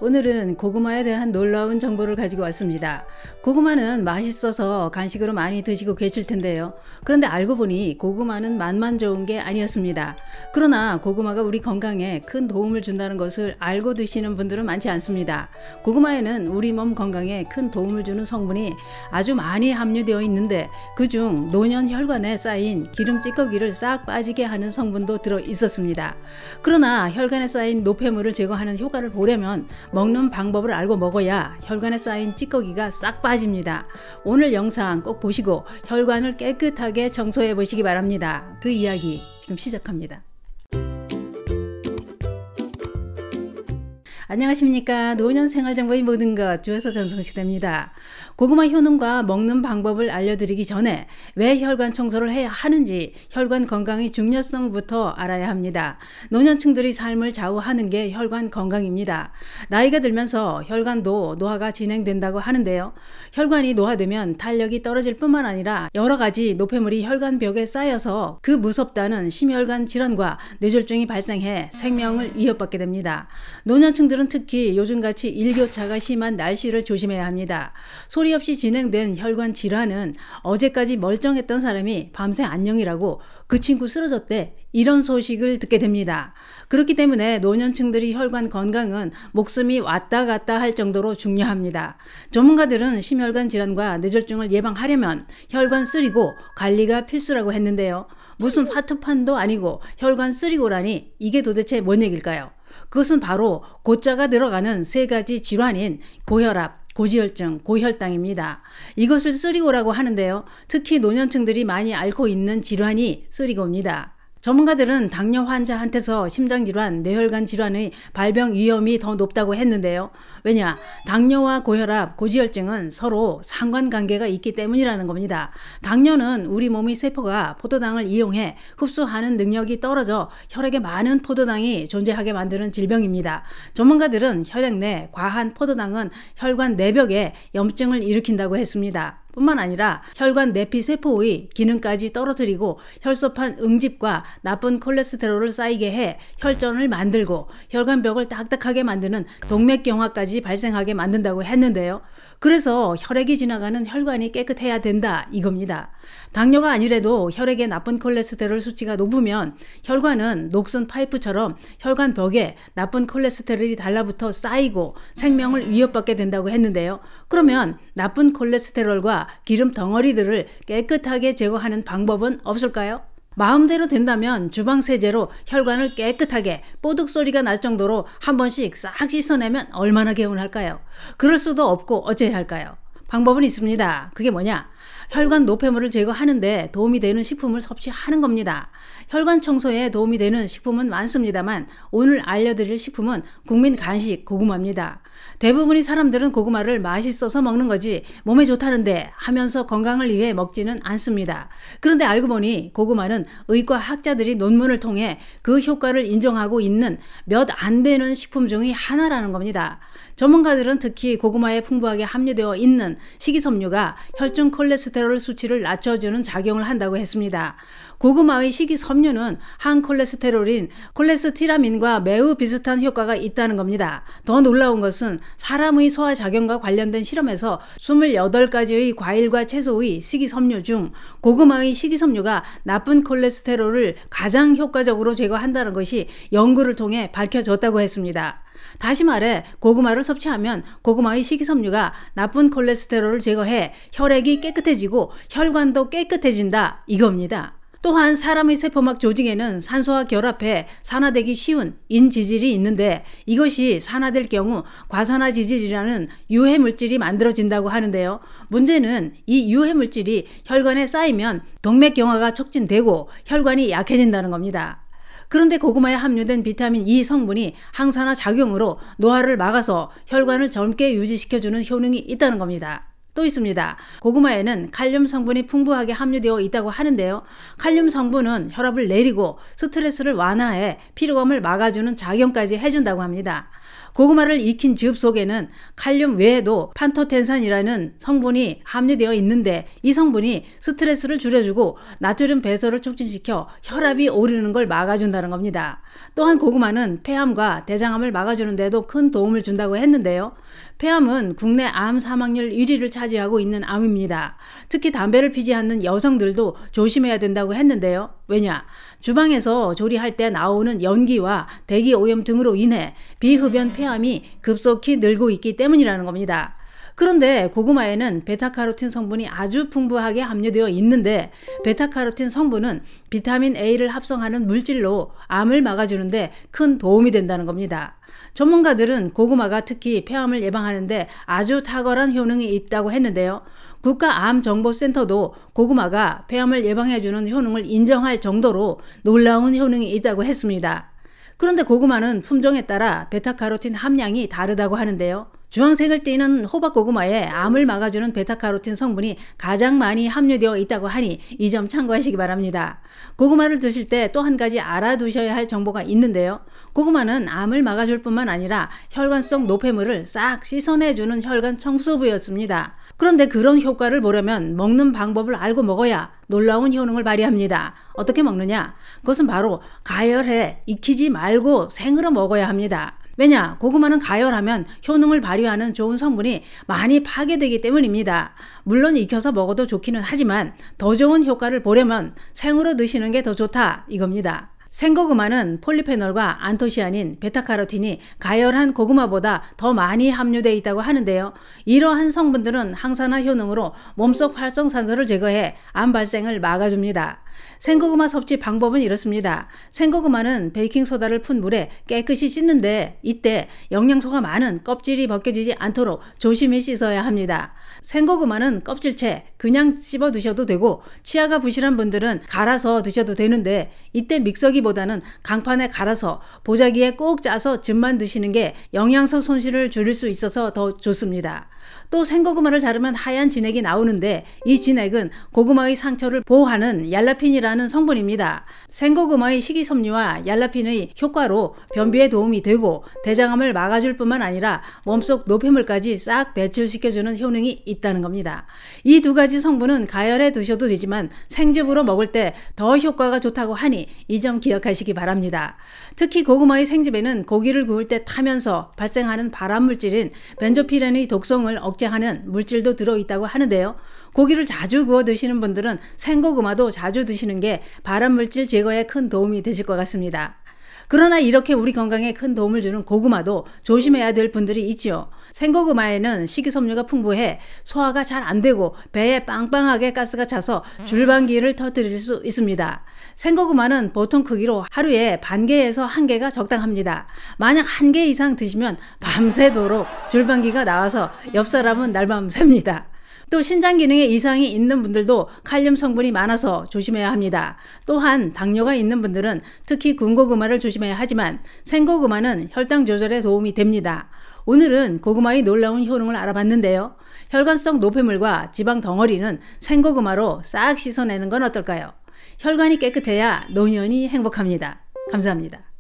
오늘은 고구마에 대한 놀라운 정보를 가지고 왔습니다. 고구마는 맛있어서 간식으로 많이 드시고 계실 텐데요. 그런데 알고 보니 고구마는 맛만 좋은 게 아니었습니다. 그러나 고구마가 우리 건강에 큰 도움을 준다는 것을 알고 드시는 분들은 많지 않습니다. 고구마에는 우리 몸 건강에 큰 도움을 주는 성분이 아주 많이 함유되어 있는데 그중 노년 혈관에 쌓인 기름 찌꺼기를 싹 빠지게 하는 성분도 들어 있었습니다. 그러나 혈관에 쌓인 노폐물을 제거하는 효과를 보려면 먹는 방법을 알고 먹어야 혈관에 쌓인 찌꺼기가 싹 빠집니다. 오늘 영상 꼭 보시고 혈관을 깨끗하게 청소해 보시기 바랍니다. 그 이야기 지금 시작합니다. 안녕하십니까. 노년생활정보의 모든 것 주에서 전송시대입니다. 고구마 효능과 먹는 방법을 알려드리기 전에 왜 혈관 청소를 해야 하는지 혈관 건강의 중요성부터 알아야 합니다. 노년층들의 삶을 좌우하는 게 혈관 건강입니다. 나이가 들면서 혈관도 노화가 진행된다고 하는데요. 혈관이 노화되면 탄력이 떨어질 뿐만 아니라 여러 가지 노폐물이 혈관벽에 쌓여서 그 무섭다는 심혈관 질환과 뇌졸중이 발생해 생명을 위협받게 됩니다. 노년층들은 특히 요즘같이 일교차가 심한 날씨를 조심해야 합니다. 소리 없이 진행된 혈관 질환은 어제까지 멀쩡했던 사람이 밤새 안녕이라고 그 친구 쓰러졌대 이런 소식을 듣게 됩니다. 그렇기 때문에 노년층들의 혈관 건강은 목숨이 왔다 갔다 할 정도로 중요합니다. 전문가들은 심혈관 질환과 뇌졸중을 예방하려면 혈관 쓰리고 관리가 필수라고 했는데요. 무슨 화투판도 아니고 혈관 쓰리고라니 이게 도대체 뭔 얘기일까요? 그것은 바로 고자가 들어가는 세 가지 질환인 고혈압, 고지혈증, 고혈당입니다. 이것을 쓰리고라고 하는데요. 특히 노년층들이 많이 앓고 있는 질환이 쓰리고입니다. 전문가들은 당뇨 환자한테서 심장질환, 뇌혈관 질환의 발병 위험이 더 높다고 했는데요. 왜냐? 당뇨와 고혈압, 고지혈증은 서로 상관관계가 있기 때문이라는 겁니다. 당뇨는 우리 몸의 세포가 포도당을 이용해 흡수하는 능력이 떨어져 혈액에 많은 포도당이 존재하게 만드는 질병입니다. 전문가들은 혈액 내 과한 포도당은 혈관 내벽에 염증을 일으킨다고 했습니다. 뿐만 아니라 혈관 내피세포의 기능까지 떨어뜨리고 혈소판 응집과 나쁜 콜레스테롤을 쌓이게 해 혈전을 만들고 혈관벽을 딱딱하게 만드는 동맥경화까지 발생하게 만든다고 했는데요. 그래서 혈액이 지나가는 혈관이 깨끗해야 된다 이겁니다. 당뇨가 아니래도 혈액의 나쁜 콜레스테롤 수치가 높으면 혈관은 녹슨 파이프처럼 혈관벽에 나쁜 콜레스테롤이 달라붙어 쌓이고 생명을 위협받게 된다고 했는데요. 그러면 나쁜 콜레스테롤과 기름 덩어리들을 깨끗하게 제거하는 방법은 없을까요? 마음대로 된다면 주방세제로 혈관을 깨끗하게 뽀득 소리가 날 정도로 한 번씩 싹 씻어내면 얼마나 개운할까요? 그럴 수도 없고 어째야 할까요? 방법은 있습니다. 그게 뭐냐? 혈관 노폐물을 제거하는데 도움이 되는 식품을 섭취하는 겁니다. 혈관 청소에 도움이 되는 식품은 많습니다만 오늘 알려드릴 식품은 국민 간식 고구마입니다. 대부분의 사람들은 고구마를 맛있어서 먹는 거지 몸에 좋다는데 하면서 건강을 위해 먹지는 않습니다. 그런데 알고 보니 고구마는 의과 학자들이 논문을 통해 그 효과를 인정하고 있는 몇 안 되는 식품 중의 하나라는 겁니다. 전문가들은 특히 고구마에 풍부하게 함유되어 있는 식이섬유가 혈중 콜레스테롤 수치를 낮춰주는 작용을 한다고 했습니다. 고구마의 식이섬유는 항콜레스테롤인 콜레스티라민과 매우 비슷한 효과가 있다는 겁니다. 더 놀라운 것은 사람의 소화작용과 관련된 실험에서 28가지의 과일과 채소의 식이섬유 중 고구마의 식이섬유가 나쁜 콜레스테롤을 가장 효과적으로 제거한다는 것이 연구를 통해 밝혀졌다고 했습니다. 다시 말해 고구마를 섭취하면 고구마의 식이섬유가 나쁜 콜레스테롤을 제거해 혈액이 깨끗해지고 혈관도 깨끗해진다 이겁니다. 또한 사람의 세포막 조직에는 산소와 결합해 산화되기 쉬운 인지질이 있는데 이것이 산화될 경우 과산화지질이라는 유해물질이 만들어진다고 하는데요. 문제는 이 유해물질이 혈관에 쌓이면 동맥경화가 촉진되고 혈관이 약해진다는 겁니다. 그런데 고구마에 함유된 비타민 E 성분이 항산화 작용으로 노화를 막아서 혈관을 젊게 유지시켜주는 효능이 있다는 겁니다. 또 있습니다. 고구마에는 칼륨 성분이 풍부하게 함유되어 있다고 하는데요. 칼륨 성분은 혈압을 내리고 스트레스를 완화해 피로감을 막아주는 작용까지 해준다고 합니다. 고구마를 익힌 즙 속에는 칼륨 외에도 판토텐산이라는 성분이 함유되어 있는데 이 성분이 스트레스를 줄여주고 나트륨 배설을 촉진시켜 혈압이 오르는 걸 막아준다는 겁니다. 또한 고구마는 폐암과 대장암을 막아주는 데도 큰 도움을 준다고 했는데요. 폐암은 국내 암 사망률 1위를 차지하고 있는 암입니다. 특히 담배를 피지 않는 여성들도 조심해야 된다고 했는데요. 왜냐? 주방에서 조리할 때 나오는 연기와 대기 오염 등으로 인해 비흡연 폐암이 급속히 늘고 있기 때문이라는 겁니다. 그런데 고구마에는 베타카로틴 성분이 아주 풍부하게 함유되어 있는데 베타카로틴 성분은 비타민 A를 합성하는 물질로 암을 막아주는데 큰 도움이 된다는 겁니다. 전문가들은 고구마가 특히 폐암을 예방하는데 아주 탁월한 효능이 있다고 했는데요. 국가암정보센터도 고구마가 폐암을 예방해주는 효능을 인정할 정도로 놀라운 효능이 있다고 했습니다. 그런데 고구마는 품종에 따라 베타카로틴 함량이 다르다고 하는데요. 주황색을 띠는 호박고구마에 암을 막아주는 베타카로틴 성분이 가장 많이 함유되어 있다고 하니 이 점 참고하시기 바랍니다. 고구마를 드실 때 또 한 가지 알아두셔야 할 정보가 있는데요. 고구마는 암을 막아줄 뿐만 아니라 혈관 속 노폐물을 싹 씻어내주는 혈관 청소부였습니다. 그런데 그런 효과를 보려면 먹는 방법을 알고 먹어야 놀라운 효능을 발휘합니다. 어떻게 먹느냐? 그것은 바로 가열해 익히지 말고 생으로 먹어야 합니다. 왜냐? 고구마는 가열하면 효능을 발휘하는 좋은 성분이 많이 파괴되기 때문입니다. 물론 익혀서 먹어도 좋기는 하지만 더 좋은 효과를 보려면 생으로 드시는 게 더 좋다 이겁니다. 생고구마는 폴리페놀과 안토시아닌, 베타카로틴이 가열한 고구마보다 더 많이 함유되어 있다고 하는데요. 이러한 성분들은 항산화 효능으로 몸속 활성산소를 제거해 암 발생을 막아줍니다. 생고구마 섭취 방법은 이렇습니다. 생고구마는 베이킹소다를 푼 물에 깨끗이 씻는데 이때 영양소가 많은 껍질이 벗겨지지 않도록 조심히 씻어야 합니다. 생고구마는 껍질채 그냥 씹어 드셔도 되고 치아가 부실한 분들은 갈아서 드셔도 되는데 이때 믹서기보다는 강판에 갈아서 보자기에 꼭 짜서 즙만 드시는 게 영양소 손실을 줄일 수 있어서 더 좋습니다. 또 생고구마를 자르면 하얀 진액이 나오는데 이 진액은 고구마의 상처를 보호하는 얄라핀이라는 성분입니다. 생고구마의 식이섬유와 얄라핀의 효과로 변비에 도움이 되고 대장암을 막아줄 뿐만 아니라 몸속 노폐물까지 싹 배출시켜주는 효능이 있다는 겁니다. 이 두 가지 성분은 가열해 드셔도 되지만 생즙으로 먹을 때 더 효과가 좋다고 하니 이 점 기억하시기 바랍니다. 특히 고구마의 생즙에는 고기를 구울 때 타면서 발생하는 발암물질인 벤조피렌의 독성을 억제하는 물질도 들어있다고 하는데요. 고기를 자주 구워 드시는 분들은 생고구마도 자주 드시는 게 발암물질 제거에 큰 도움이 되실 것 같습니다. 그러나 이렇게 우리 건강에 큰 도움을 주는 고구마도 조심해야 될 분들이 있지요. 생고구마에는 식이섬유가 풍부해 소화가 잘 안 되고 배에 빵빵하게 가스가 차서 줄방기를 터뜨릴 수 있습니다. 생고구마는 보통 크기로 하루에 반 개에서 한 개가 적당합니다. 만약 한 개 이상 드시면 밤새도록 줄방기가 나와서 옆 사람은 날밤 샙니다. 또 신장 기능에 이상이 있는 분들도 칼륨 성분이 많아서 조심해야 합니다. 또한 당뇨가 있는 분들은 특히 군고구마를 조심해야 하지만 생고구마는 혈당 조절에 도움이 됩니다. 오늘은 고구마의 놀라운 효능을 알아봤는데요. 혈관 속 노폐물과 지방 덩어리는 생고구마로 싹 씻어내는 건 어떨까요? 혈관이 깨끗해야 노년이 행복합니다. 감사합니다.